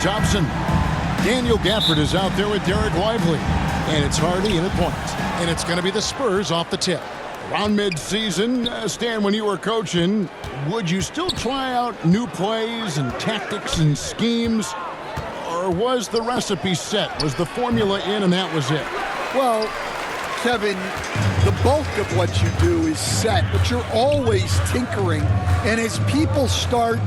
Thompson. Daniel Gafford is out there with Derek Lively. And it's Hardy in at point. And it's going to be the Spurs off the tip. Around mid-season, Stan, when you were coaching, would you still try out new plays and tactics and schemes? Or was the recipe set? Was the formula in and that was it? Well, Kevin, the bulk of what you do is set, but you're always tinkering. And as people start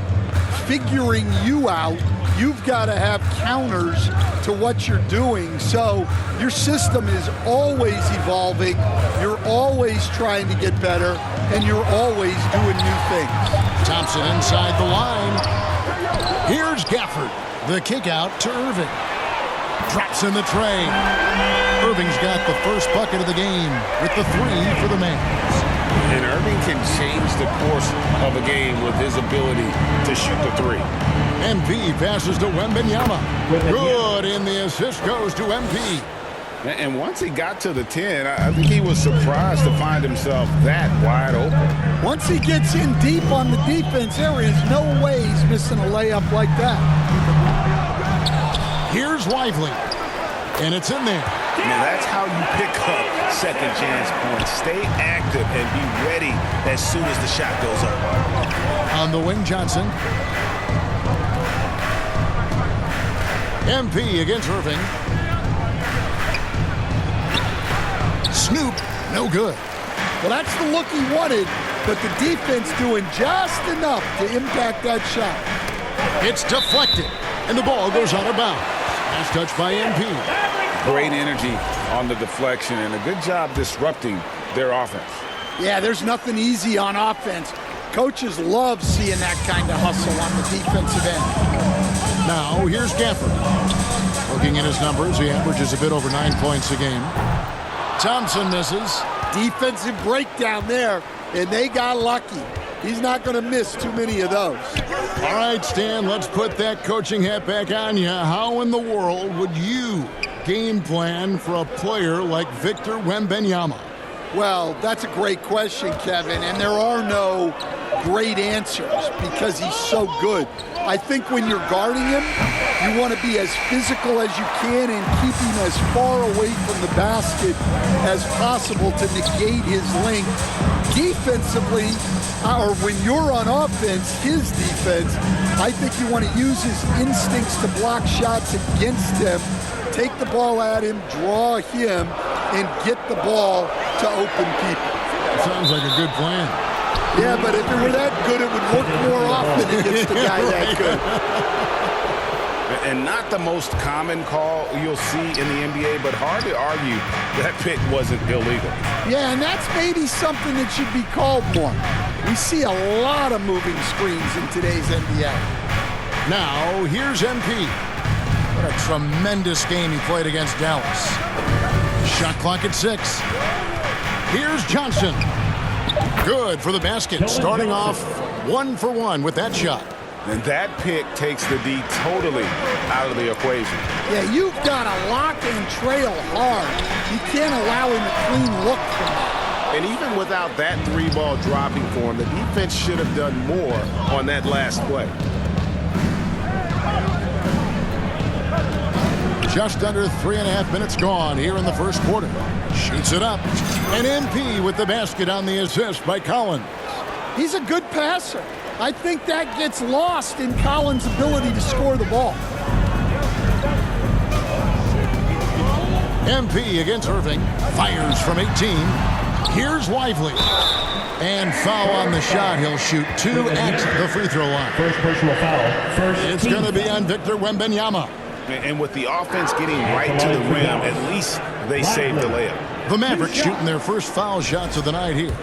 figuring you out, you've got to have counters to what you're doing. So your system is always evolving. You're always trying to get better, and you're always doing new things. Thompson inside the line. Here's Gafford. The kick out to Irving. Drops in the tray. Irving's got the first bucket of the game with the 3 for the Mavs. And Irving can change the course of a game with his ability to shoot the 3. MP passes to Wembanyama. Good, and the assist goes to MP. And once he got to the 10, I think he was surprised to find himself that wide open. Once he gets in deep on the defense, there is no way he's missing a layup like that. Here's Lively, and it's in there. Now that's how you pick up second chance points. Stay active and be ready as soon as the shot goes up. On the wing, Johnson. MP against Irving. Snoop, no good. Well, that's the look he wanted, but the defense doing just enough to impact that shot. It's deflected, and the ball goes out of bounds. Last touch by MP. Great energy on the deflection, and a good job disrupting their offense. Yeah, there's nothing easy on offense. Coaches love seeing that kind of hustle on the defensive end. Now, here's Gafford. Looking at his numbers, he averages a bit over 9 points a game. Thompson misses. Defensive breakdown there, and they got lucky. He's not going to miss too many of those. All right, Stan, let's put that coaching hat back on you. How in the world would you game plan for a player like Victor Wembanyama? Well, that's a great question, Kevin, and there are no great answers because he's so good. I think when you're guarding him, you want to be as physical as you can and keep him as far away from the basket as possible to negate his length. Defensively, or when you're on offense, his defense, I think you want to use his instincts to block shots against him, take the ball at him, draw him, and get the ball to open people. Sounds like a good plan. Yeah, but if it were that good, it would work more often against the guy that good. And not the most common call you'll see in the NBA, but hard to argue that pick wasn't illegal. Yeah, and that's maybe something that should be called more. We see a lot of moving screens in today's NBA. Now, here's MP. What a tremendous game he played against Dallas. Shot clock at 6. Here's Johnson. Good for the basket, starting off 1 for 1 with that shot. And that pick takes the D totally out of the equation. Yeah, you've got to lock and trail hard. You can't allow him a clean look from that. And even without that 3-ball dropping for him, the defense should have done more on that last play. Just under 3.5 minutes gone here in the first quarter. Shoots it up. And MP with the basket on the assist by Collins. He's a good passer. I think that gets lost in Collins' ability to score the ball. MP against Irving. Fires from 18. Here's Lively. And foul on the shot. He'll shoot 2 at the free throw line. First personal foul. It's going to be on Victor Wembanyama. And with the offense getting right to the rim, at least they saved the layup. The Mavericks shooting their first foul shots of the night here.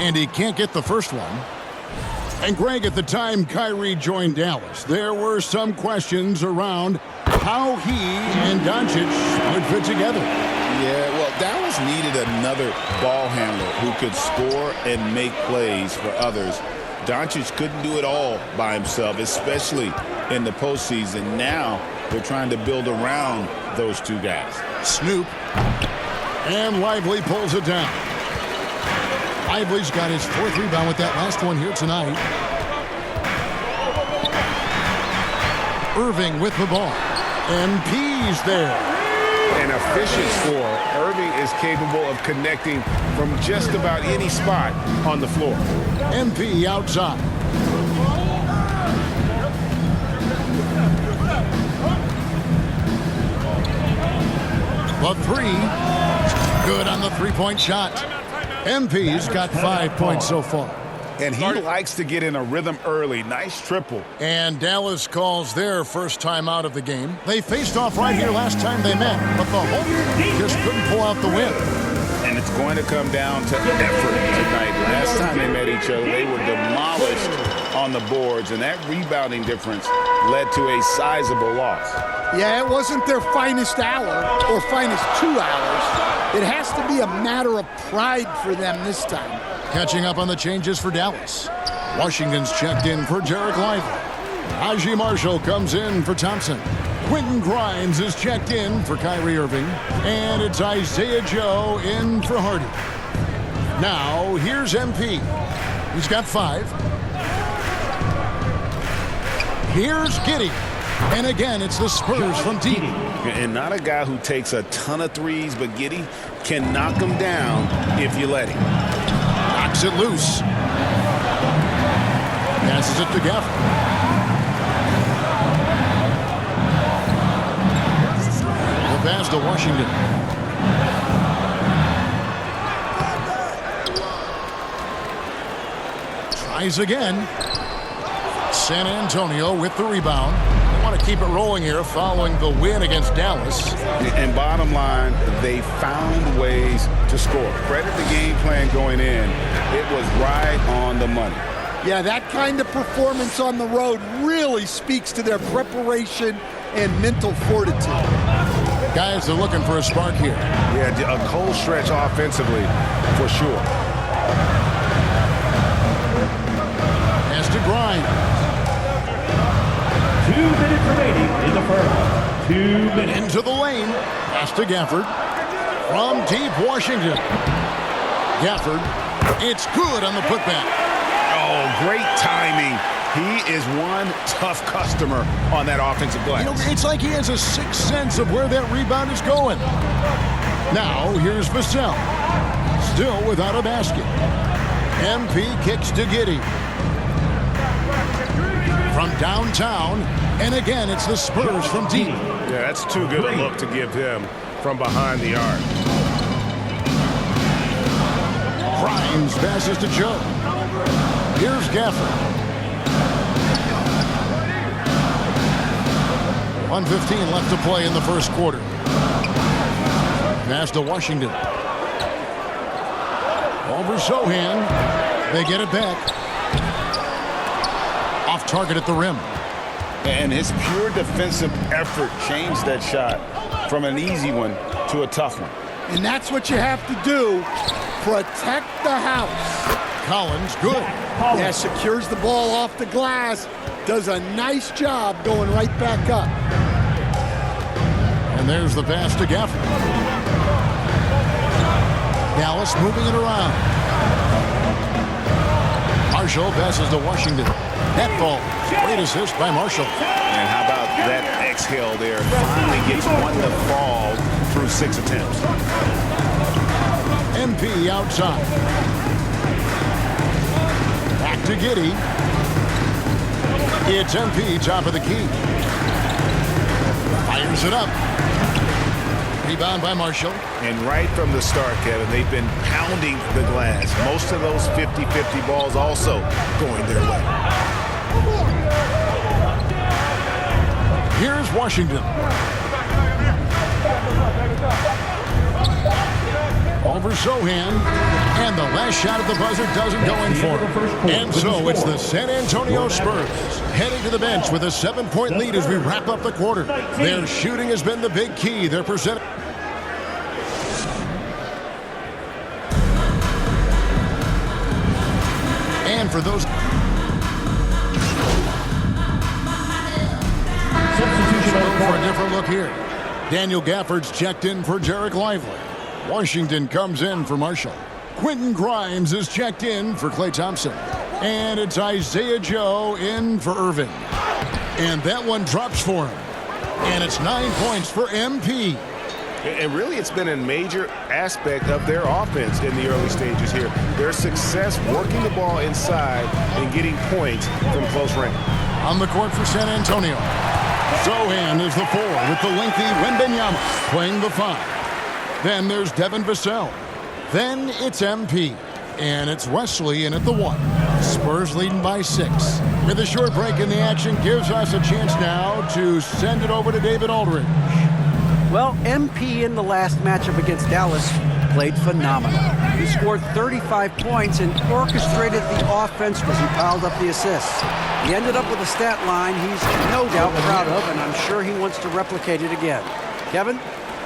And he can't get the first one. And Greg, at the time Kyrie joined Dallas, there were some questions around how he and Doncic would fit together. Yeah, well, Dallas needed another ball handler who could score and make plays for others. Doncic couldn't do it all by himself, especially in the postseason. Now they're trying to build around those two guys. Snoop. And Lively pulls it down. Lively's got his 4th rebound with that last one here tonight. Irving with the ball. MP's there. An efficient scorer. Irving is capable of connecting from just about any spot on the floor. MP outside. The three. Good on the three-point shot. MP's got 5 points so far. And he likes to get in a rhythm early. Nice triple. And Dallas calls their first time out of the game. They faced off right here last time they met, but the Hulk just couldn't pull out the win. And it's going to come down to effort tonight. Last time they met each other, they were demolished on the boards, and that rebounding difference led to a sizable loss. Yeah, it wasn't their finest hour or finest 2 hours. It has to be a matter of pride for them this time. Catching up on the changes for Dallas. Washington's checked in for Derek Lively. Najee Marshall comes in for Thompson. Quentin Grimes is checked in for Kyrie Irving. And it's Isaiah Joe in for Hardy. Now, here's MP. He's got 5. Here's Giddey. And again, it's the Spurs from deep. And not a guy who takes a ton of threes, but Giddey can knock him down if you let him. Knocks it loose. Passes it to Gafford. The pass to Washington. Tries again. San Antonio with the rebound. They want to keep it rolling here following the win against Dallas. And bottom line, they found ways to score. Credit the game plan going in. It was right on the money. Yeah, that kind of performance on the road really speaks to their preparation and mental fortitude. Guys are looking for a spark here. Yeah, a cold stretch offensively for sure. Pass to Grimes. 2 minutes remaining in the first. 2 minutes. Into the lane. Pass to Gafford. From deep Washington. Gafford. It's good on the putback. Oh, great timing. He is one tough customer on that offensive glass. You know, it's like he has a sixth sense of where that rebound is going. Now, here's Vassell. Still without a basket. MP kicks to Giddey. From downtown, and again, it's the Spurs from deep. Yeah, that's too good a look to give him from behind the arc. Grimes passes to Joe. Here's Gafford. 1:15 left to play in the first quarter. Pass to Washington. Over Sohan. They get it back. Off target at the rim. And his pure defensive effort changed that shot from an easy one to a tough one. And that's what you have to do. Protect the house. Collins, good. Yeah, secures the ball off the glass. Does a nice job going right back up. And there's the pass to Gafford. Dallas moving it around. Marshall passes to Washington. That ball. Great assist by Marshall. And how about that exhale there? Finally gets one to fall through 6 attempts. MP outside. Back to Giddey. It's MP top of the key. Fires it up. Rebound by Marshall. And right from the start, Kevin, they've been pounding the glass. Most of those 50-50 balls also going their way. Here's Washington. Over Sohan. And the last shot at the buzzer doesn't go in for him. And so it's the San Antonio Spurs heading to the bench with a 7-point lead as we wrap up the quarter. Their shooting has been the big key. They're presented. And for those... For a different look here. Daniel Gafford's checked in for Derek Lively. Washington comes in for Marshall. Quentin Grimes is checked in for Klay Thompson. And it's Isaiah Joe in for Irving. And that one drops for him. And it's 9 points for MP. And really, it's been a major aspect of their offense in the early stages here. Their success working the ball inside and getting points from close range. On the court for San Antonio, Sohan is the 4 with the lengthy Wembanyama playing the 5. Then there's Devin Vassell. Then it's MP. And it's Wesley in at the 1. Spurs leading by 6. With a short break in the action gives us a chance now to send it over to David Aldridge. Well, MP in the last matchup against Dallas played phenomenal. He scored 35 points and orchestrated the offense as he piled up the assists. He ended up with a stat line he's no doubt proud of, and I'm sure he wants to replicate it again. Kevin?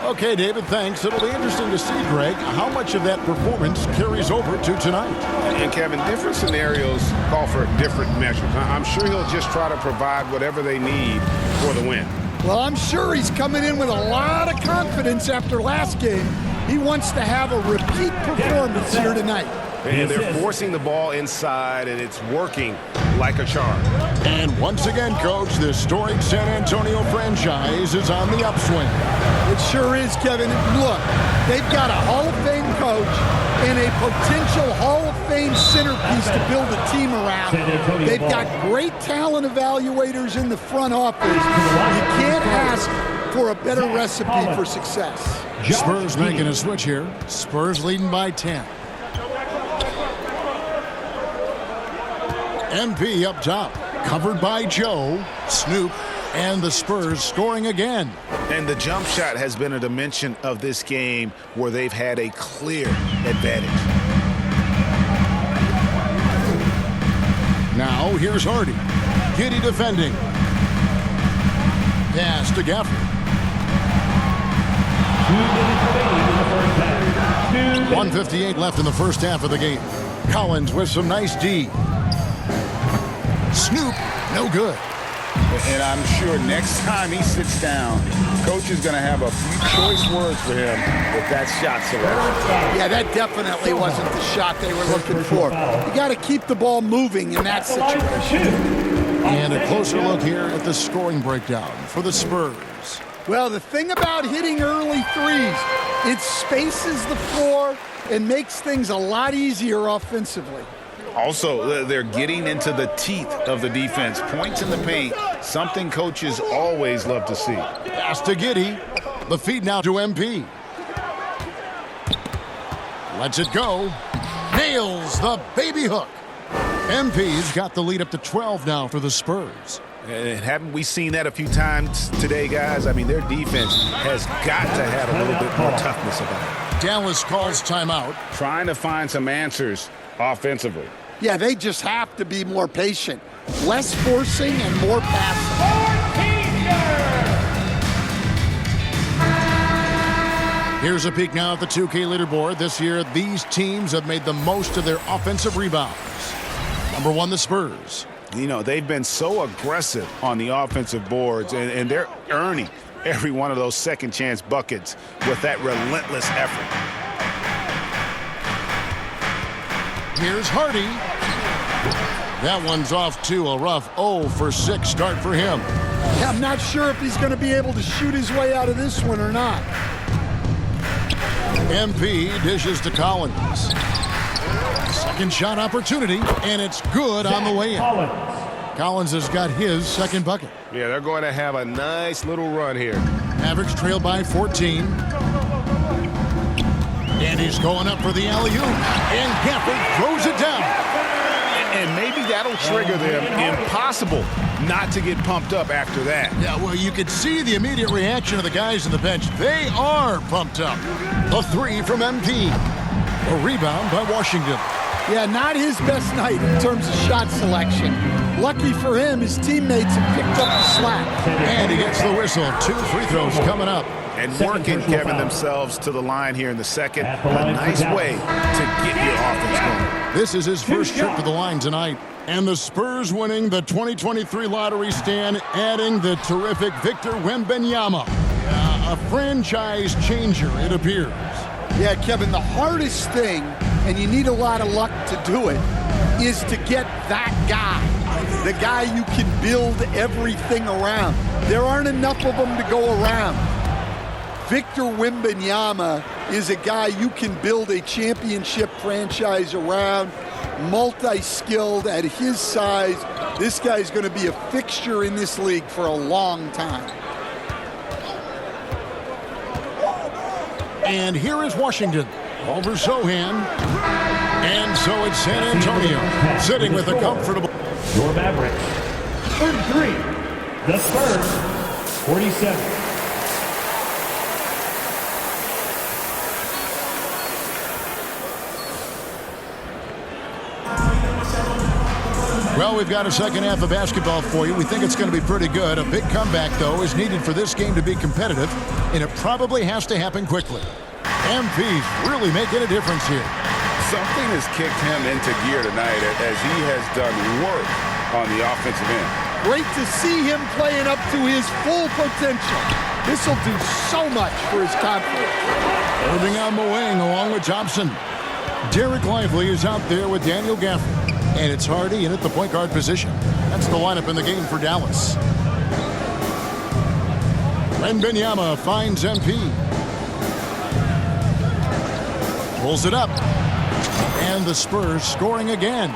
Okay, David, thanks. It'll be interesting to see, Greg, how much of that performance carries over to tonight. And Kevin, different scenarios call for different measures. I'm sure he'll just try to provide whatever they need for the win. Well, I'm sure he's coming in with a lot of confidence after last game. He wants to have a repeat performance here tonight. And they're forcing the ball inside, and it's working like a charm. And once again, Coach, this storied San Antonio franchise is on the upswing. It sure is, Kevin. Look, they've got a Hall of Fame coach and a potential Hall of Fame centerpiece to build a team around. They've got great talent evaluators in the front office. You can't ask for a better recipe for success. Spurs making a switch here. Spurs leading by 10. MP up top, covered by Joe, Snoop, and the Spurs scoring again. And the jump shot has been a dimension of this game where they've had a clear advantage. Now here's Hardy. Giddy defending. Pass to Gafford. 1:58 left in the first half of the game. Collins with some nice D. Snoop, no good. And I'm sure next time he sits down, Coach is going to have a few choice words for him with that shot selection. Yeah, that definitely wasn't the shot they were looking for. You got to keep the ball moving in that situation. And a closer look here at the scoring breakdown for the Spurs. Well, the thing about hitting early threes, it spaces the floor and makes things a lot easier offensively. Also, they're getting into the teeth of the defense. Points in the paint, something coaches always love to see. Pass to Giddy. The feed now to MP. Lets it go. Nails the baby hook. MP's got the lead up to 12 now for the Spurs. And haven't we seen that a few times today, guys? I mean, their defense has got to have a little bit more toughness about it. Dallas calls timeout. Trying to find some answers offensively. Yeah, they just have to be more patient. Less forcing and more passing. Here's a peek now at the 2K leaderboard. This year, these teams have made the most of their offensive rebounds. Number 1, the Spurs. You know, they've been so aggressive on the offensive boards, and they're earning every one of those second chance buckets with that relentless effort. Here's Hardy. That one's off to a rough 0 for 6 start for him. Yeah, I'm not sure if he's going to be able to shoot his way out of this one or not. MP dishes to Collins. Second shot opportunity, and it's good on the way in. Collins has got his second bucket. Yeah, they're going to have a nice little run here. Mavericks trail by 14. And he's going up for the alley-oop. And Gafford throws it down. And maybe that'll trigger them. Impossible not to get pumped up after that. Yeah, well, you could see the immediate reaction of the guys on the bench. They are pumped up. A 3 from MP. A rebound by Washington. Yeah, not his best night in terms of shot selection. Lucky for him, his teammates have picked up the slack. And he gets the whistle. 2 free throws coming up. And working, Kevin, themselves to the line here in the second. A nice way to get your offense going. This is his first trip to the line tonight. And the Spurs winning the 2023 lottery stand, adding the terrific Victor Wembanyama. A franchise changer, it appears. Yeah, Kevin, the hardest thing, and you need a lot of luck to do it, is to get that guy. the guy you can build everything around. There aren't enough of them to go around. Victor Wembanyama is a guy you can build a championship franchise around, multi-skilled at his size. This guy's going to be a fixture in this league for a long time. And here is Washington over Sohan. And so it's San Antonio sitting with a comfortable. Your Mavericks, 33. The Spurs, 47. Well, we've got a second half of basketball for you. We think it's going to be pretty good. A big comeback, though, is needed for this game to be competitive, and it probably has to happen quickly. MP's really making a difference here. Something has kicked him into gear tonight as he has done work on the offensive end. Great to see him playing up to his full potential. This will do so much for his confidence. Irving on the wing along with Thompson. Derek Lively is out there with Daniel Gafford. And it's Hardy in at the point guard position. That's the lineup in the game for Dallas. Wembanyama finds MP. Pulls it up. And the Spurs scoring again.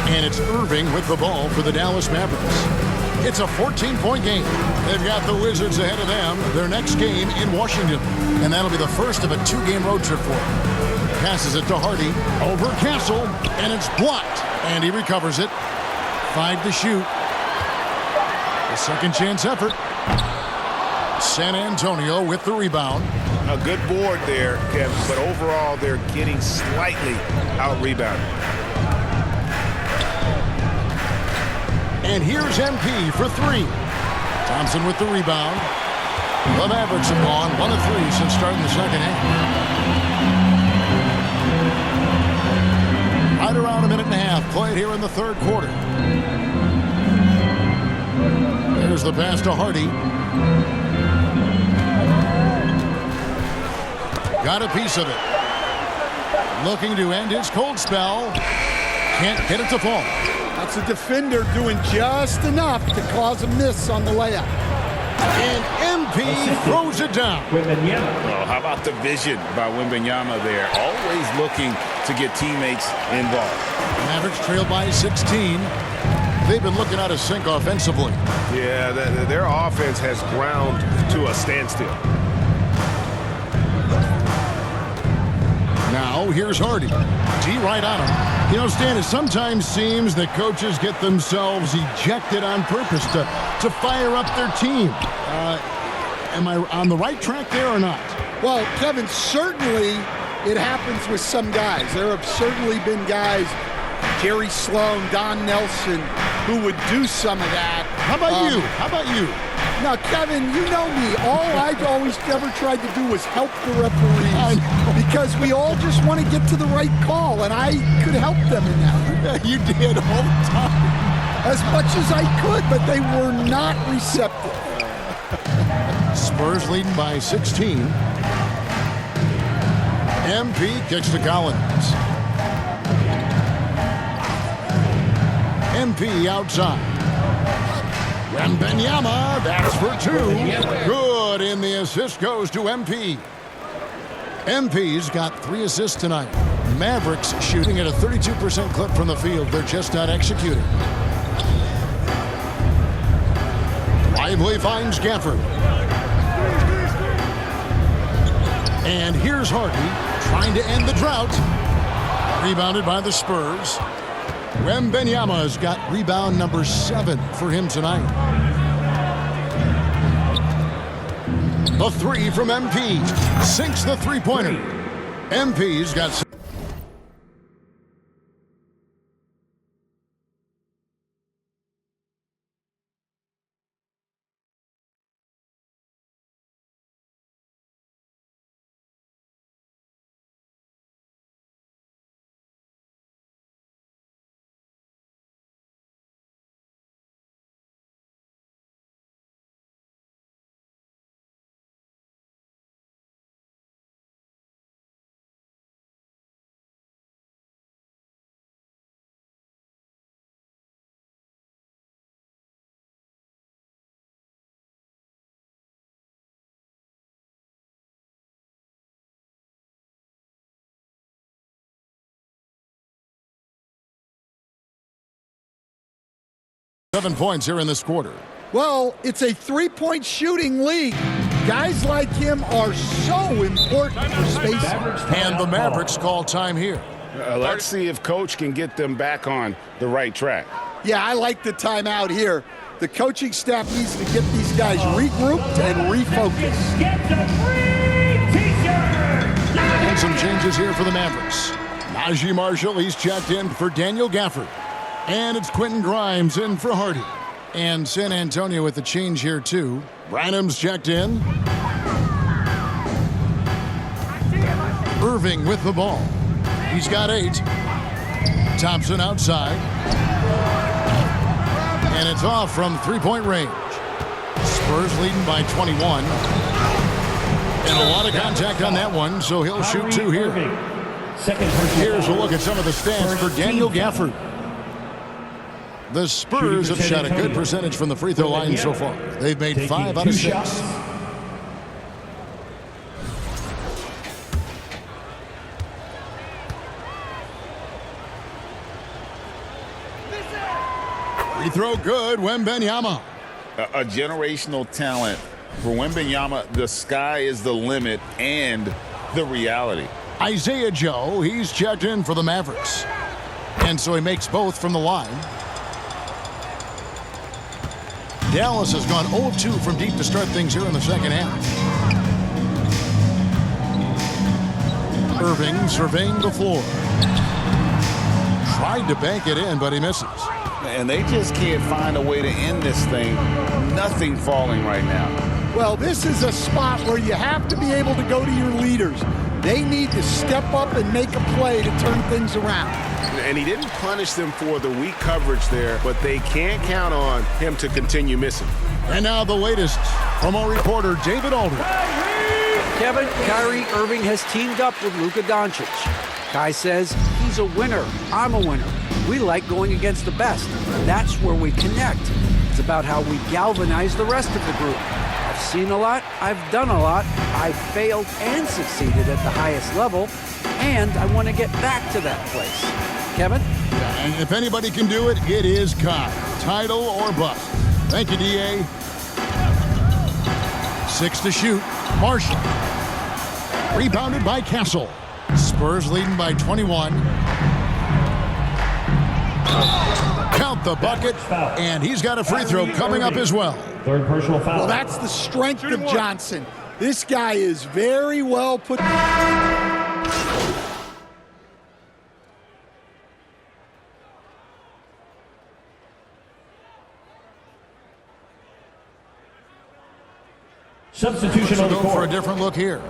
And it's Irving with the ball for the Dallas Mavericks. It's a 14-point game. They've got the Wizards ahead of them. Their next game in Washington. And that'll be the first of a 2-game road trip for them. Passes it to Hardy over Castle, and it's blocked. And he recovers it. 5 to shoot. A second chance effort. San Antonio with the rebound. A good board there, Kevin, but overall they're getting slightly out-rebounded. And here's MP for 3. Thompson with the rebound. The Mavericks have gone 1 of 3 since starting the second half. Right around a minute and a half played here in the third quarter. There's the pass to Hardy. Got a piece of it. Looking to end his cold spell. Can't get it to fall. That's a defender doing just enough to cause a miss on the layup. And MP throws it down. Oh, how about the vision by Wembanyama there? Always looking to get teammates involved. Mavericks trail by 16. They've been looking out of sync offensively. Yeah, their offense has ground to a standstill. Now, here's Hardy. D right on him. You know, Stan, it sometimes seems that coaches get themselves ejected on purpose to fire up their team. Am I on the right track there or not? Well, Kevin, certainly it happens with some guys. There have certainly been guys, Jerry Sloan, Don Nelson, who would do some of that. How about you? How about you? Now, Kevin, you know me. All I've always ever tried to do was help the referees because we all just want to get to the right call, and I could help them in that. You did all the time. As much as I could, but they were not receptive. Spurs leading by 16. MP kicks to Collins. MP outside. Wembanyama, that's for 2. Good, and the assist goes to MP. MP's got 3 assists tonight. Mavericks shooting at a 32% clip from the field. They're just not executing. Lively finds Gafford. And here's Hardy trying to end the drought. Rebounded by the Spurs. Wembanyama's got rebound number 7 for him tonight. The 3 from MP sinks the three-pointer. MP's got 7 points here in this quarter. Well, it's a three-point shooting league. Guys like him are so important for spacing. And the Mavericks call time here. Let's see if Coach can get them back on the right track. Yeah, I like the timeout here. The coaching staff needs to get these guys regrouped and refocused. Get the free t-shirt! And some changes here for the Mavericks. Najee Marshall, he's checked in for Daniel Gafford. And it's Quentin Grimes in for Hardy. And San Antonio with the change here too. Branham's checked in. Irving with the ball. He's got 8. Thompson outside. And it's off from three-point range. Spurs leading by 21. And a lot of contact on that one, so he'll shoot 2 here. Here's a look at some of the stats for Daniel Gafford. The Spurs have shot a good percentage from the free throw line so far. They've made 5 out of 6. Free throw good, Wembanyama. A generational talent. For Wembanyama, the sky is the limit and the reality. Isaiah Joe, he's checked in for the Mavericks. And so he makes both from the line. Dallas has gone 0-2 from deep to start things here in the second half. Irving surveying the floor. Tried to bank it in, but he misses. And they just can't find a way to end this thing. Nothing falling right now. Well, this is a spot where you have to be able to go to your leaders. They need to step up and make a play to turn things around. And he didn't punish them for the weak coverage there, but they can't count on him to continue missing. And now the latest from our reporter, David Aldridge. Kevin, Kyrie Irving has teamed up with Luka Doncic. Kai says he's a winner. I'm a winner. We like going against the best. That's where we connect. It's about how we galvanize the rest of the group. I've seen a lot. I've done a lot. I've failed and succeeded at the highest level. And I want to get back to that place. Kevin? And if anybody can do it, it is Kai. Title or bust. Thank you, D.A. 6 to shoot. Marshall. Rebounded by Castle. Spurs leading by 21. Count the bucket, and he's got a free throw coming up as well. Third personal foul. Well, that's the strength of Johnson. This guy is very well put. Substitution on the Go for a court. different look here.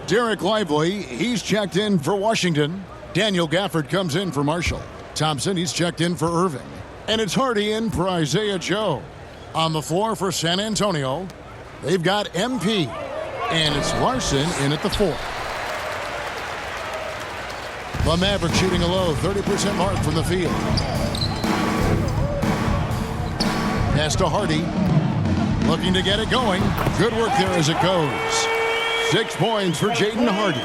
Derek Lively, he's checked in for Washington. Daniel Gafford comes in for Marshall. Thompson, he's checked in for Irving. And it's Hardy in for Isaiah Joe. On the floor for San Antonio, they've got MP. And it's Larson in at the 4. The Mavericks shooting a low 30% mark from the field. Pass to Hardy. Looking to get it going. Good work there as it goes. 6 points for Jaden Hardy.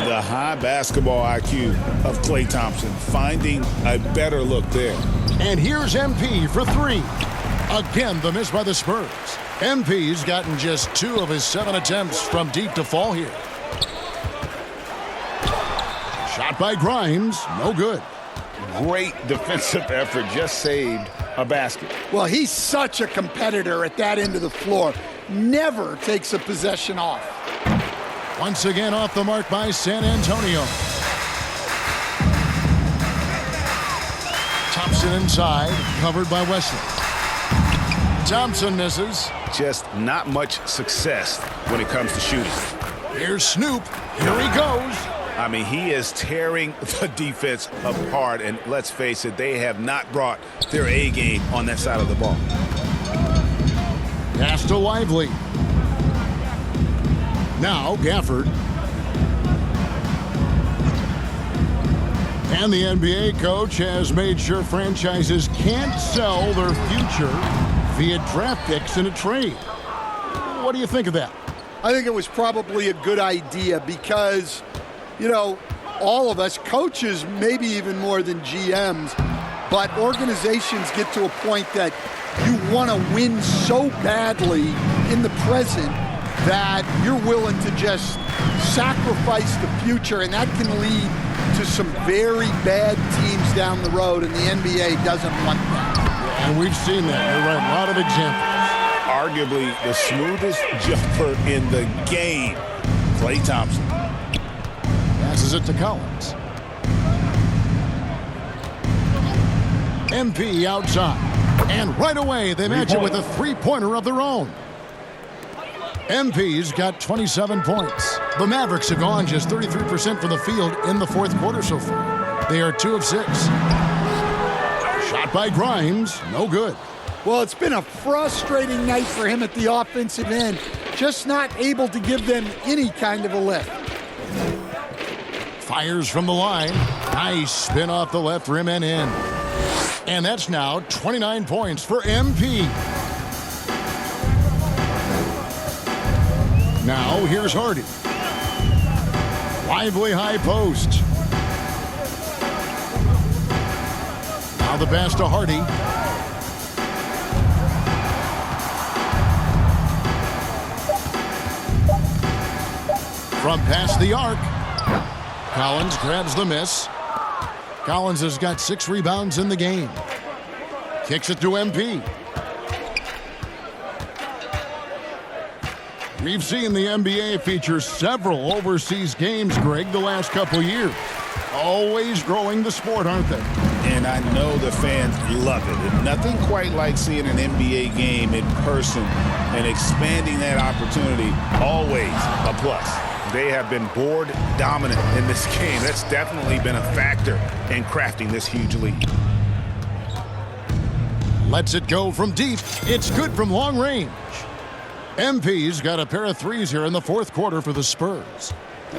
The high basketball IQ of Klay Thompson, finding a better look there. And here's MP for 3. Again, the miss by the Spurs. MP's gotten just 2 of his 7 attempts from deep to fall here. Shot by Grimes, no good. Great defensive effort, just saved a basket. Well, he's such a competitor at that end of the floor. Never takes a possession off. Once again off the mark by San Antonio. Thompson inside, covered by Wesley. Thompson misses. Just not much success when it comes to shooting. Here's Snoop. Here he goes. I mean, he is tearing the defense apart, and let's face it, they have not brought their A game on that side of the ball. Pass to Lively. Now Gafford. And the NBA coach has made sure franchises can't sell their future via draft picks in a trade. What do you think of that? I think it was probably a good idea because, you know, all of us, coaches, maybe even more than GMs, but organizations get to a point that you want to win so badly in the present that you're willing to just sacrifice the future, and that can lead to some very bad teams down the road, and the NBA doesn't want that. And we've seen that. You're right. A lot of examples. Arguably the smoothest jumper in the game, Klay Thompson. Passes it to Collins. MP outside. And right away, they match it with a three-pointer of their own. MP's got 27 points. The Mavericks have gone just 33% from the field in the fourth quarter so far. They are 2 of 6. Shot by Grimes, no good. Well, it's been a frustrating night for him at the offensive end. Just not able to give them any kind of a lift. Fires from the line. Nice spin off the left rim and in. And that's now 29 points for MP. Now here's Hardy. Lively high post. Now the pass to Hardy. From past the arc. Collins grabs the miss. Collins has got 6 rebounds in the game. Kicks it to MP. We've seen the NBA feature several overseas games, Greg, the last couple years. Always growing the sport, aren't they? And I know the fans love it. And nothing quite like seeing an NBA game in person and expanding that opportunity, always a plus. They have been board dominant in this game. That's definitely been a factor in crafting this huge lead. Lets it go from deep. It's good from long range. MP's got a pair of threes here in the fourth quarter for the Spurs.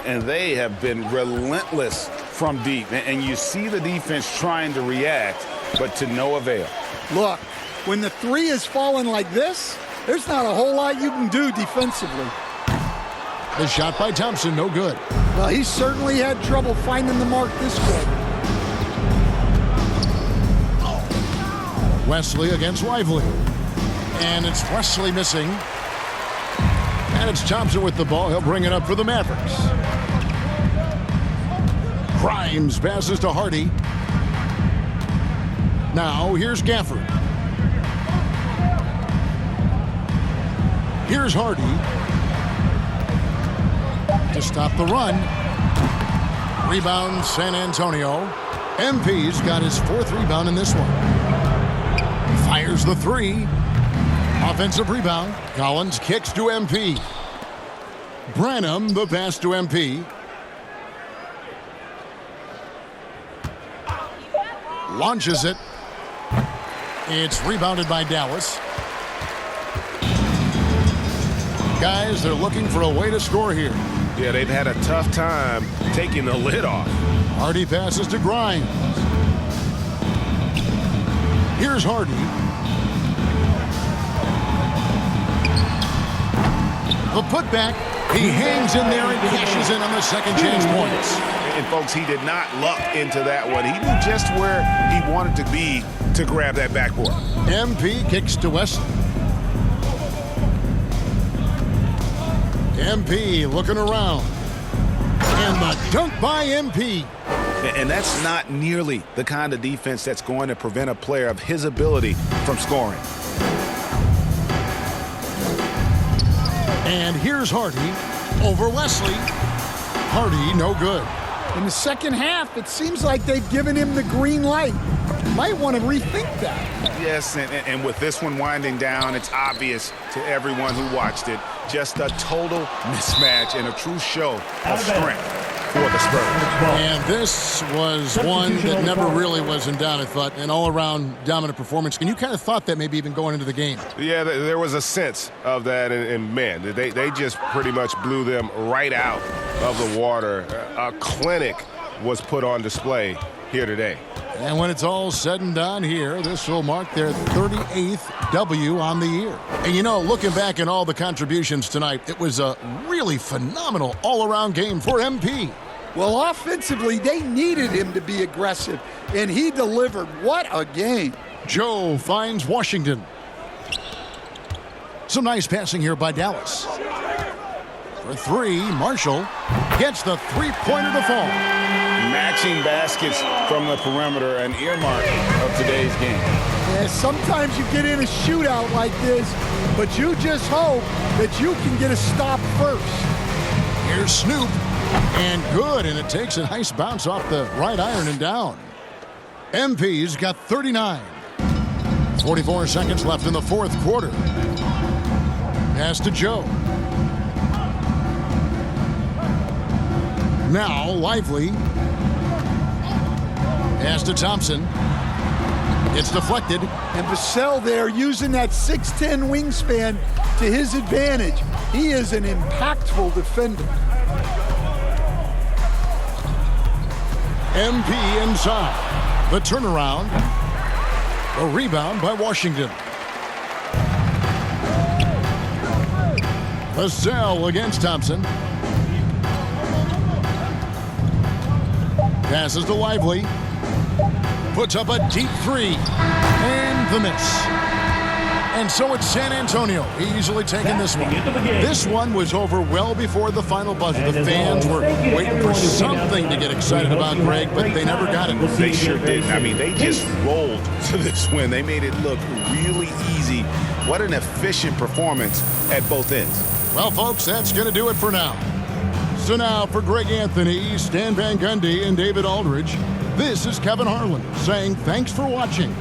And they have been relentless from deep. And you see the defense trying to react, but to no avail. Look, when the three is falling like this, there's not a whole lot you can do defensively. The shot by Thompson, no good. Well, he certainly had trouble finding the mark this quarter. Wesley against Lively. And it's Wesley missing. And it's Thompson with the ball. He'll bring it up for the Mavericks. Grimes passes to Hardy. Now here's Gafford. Here's Hardy. To stop the run. Rebound San Antonio. MP's got his 4th rebound in this one. Fires the 3. Offensive rebound. Collins kicks to MP. Branham, the pass to MP. Launches it. It's rebounded by Dallas. Guys, they're looking for a way to score here. Yeah, they've had a tough time taking the lid off. Hardy passes to Grimes. Here's Hardy. The putback. He hangs in there and cashes in on the second chance points. And folks, he did not luck into that one. He knew just where he wanted to be to grab that backboard. MP kicks to Wesley. MP looking around. And the dunk by MP. And that's not nearly the kind of defense that's going to prevent a player of his ability from scoring. And here's Hardy over Wesley. Hardy, no good. In the second half, it seems like they've given him the green light. Might want to rethink that. Yes, and with this one winding down, it's obvious to everyone who watched it. Just a total mismatch and a true show of strength for the Spurs. And this was one that never really was in doubt, I thought, an all-around dominant performance. And you kind of thought that maybe even going into the game. Yeah, there was a sense of that, and man, they just pretty much blew them right out of the water. A clinic was put on display here today. And when it's all said and done here, this will mark their 38th W on the year. And you know, looking back at all the contributions tonight, it was a really phenomenal all-around game for MP. Well, offensively, they needed him to be aggressive, and he delivered. What a game. Joe finds Washington. Some nice passing here by Dallas. For three, Marshall gets the three-pointer to fall. Matching baskets from the perimeter, an earmark of today's game. Yeah, sometimes you get in a shootout like this, but you just hope that you can get a stop first. Here's Snoop, and good, and it takes a nice bounce off the right iron and down. MP's got 39. 44 seconds left in the fourth quarter. Pass to Joe. Now Lively. Pass to Thompson. It's deflected. And Vassell there using that 6'10 wingspan to his advantage. He is an impactful defender. MP inside. The turnaround. A rebound by Washington. Vassell against Thompson. Passes to Lively. Puts up a deep three. And the miss. And so it's San Antonio easily taking this one. This one was over well before the final buzzer. The fans were waiting for something to get excited about, Greg, but they never got it. They sure didn't. I mean, they just rolled to this win. They made it look really easy. What an efficient performance at both ends. Well, folks, that's going to do it for now. So now for Greg Anthony, Stan Van Gundy, and David Aldridge, this is Kevin Harlan saying thanks for watching.